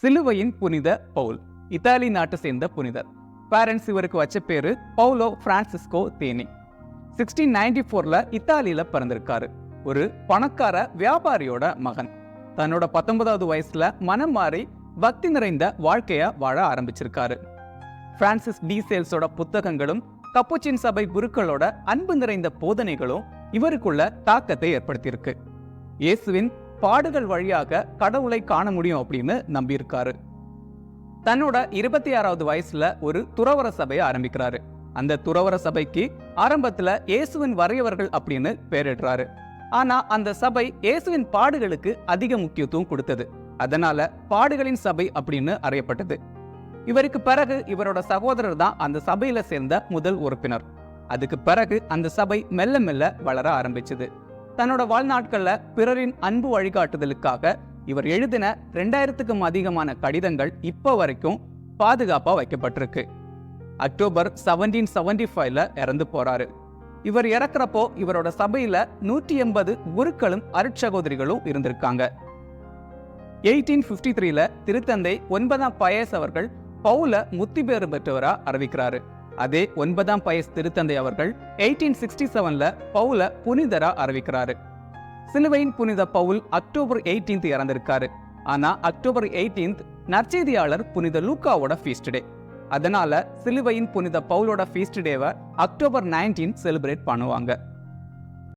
சிலுவையின் புனித பவுல் இத்தாலி நாட்டை சேர்ந்த புனிதர். பேரண்ட்ஸ் இவருக்கு வச்ச பேரு பவுலோ பிரான்சிஸ்கோ தேனி. 1694ல இத்தாலியில பிறந்திருக்காரு. ஒரு பணக்கார வியாபாரியோட மகன். தன்னோட 19வது வயசுல மனம் மாறி பக்தி நிறைந்த வாழ்க்கைய வாழ ஆரம்பிச்சிருக்காரு. பிரான்சிஸ் டி சேல்ஸோட புத்தகங்களும் கப்புச்சின் சபை குருக்களோட அன்பு நிறைந்த போதனைகளும் இவருக்குள்ள தாக்கத்தை ஏற்படுத்தியிருக்கு. இயேசுவின் பாடுகள் வழியாக கடவுளை காண முடியும் அப்படின்னு நம்பியிருக்காரு. தன்னோட 26வது வயசுல ஒரு துறவற சபையை ஆரம்பிக்கிறாரு. அந்த துறவற சபைக்கு ஆரம்பத்துல இயேசுவின் வரையவர்கள் அப்படின்னு பெயரிடுறாரு. ஆனா அந்த சபை இயேசுவின் பாடுகளுக்கு அதிக முக்கியத்துவம் கொடுத்தது. அதனால பாடுகளின் சபை அப்படின்னு அறியப்பட்டது. இவருக்கு பிறகு இவரோட சகோதரர் தான் அந்த சபையில சேர்ந்த முதல் உறுப்பினர். அதுக்கு பிறகு அந்த சபை மெல்ல மெல்ல வளர ஆரம்பிச்சது. தன்னோட வாழ்நாட்கள்ல பிறரின் அன்பு வழிகாட்டுதலுக்காக இவர் எழுதின 2000க்கும் அதிகமான கடிதங்கள் இப்ப வரைக்கும் பாதுகாப்பா வைக்கப்பட்டிருக்கு. அக்டோபர் 1775ல இறந்து போறாரு. இவர் இறக்குறப்போ இவரோட சபையில 180 குருக்களும் அருட்சகோதரிகளும் இருந்திருக்காங்க. 1853ல திருத்தந்தை 9ஆம் பயஸ் அவர்கள் பவுல முத்திபேறு பெற்றவரா அறிவிக்கிறாரு. அதே 9ஆம் பயஸ் திருத்தந்தை அவர்கள் 1867ல பவுல புனிதரா அறிவிக்கிறாரு. சிலுவையின் புனித பவுல் அக்டோபர் 18 இறந்திருக்காரு. ஆனா அக்டோபர் 18 நற்செய்தியாளர் புனித லூக்காவோட ஃபீஸ்ட் டே. அதனால சிலுவையின் புனித பவுலோட ஃபீஸ்ட் டேவை அக்டோபர் 19 செலிப்ரேட் பண்ணுவாங்க.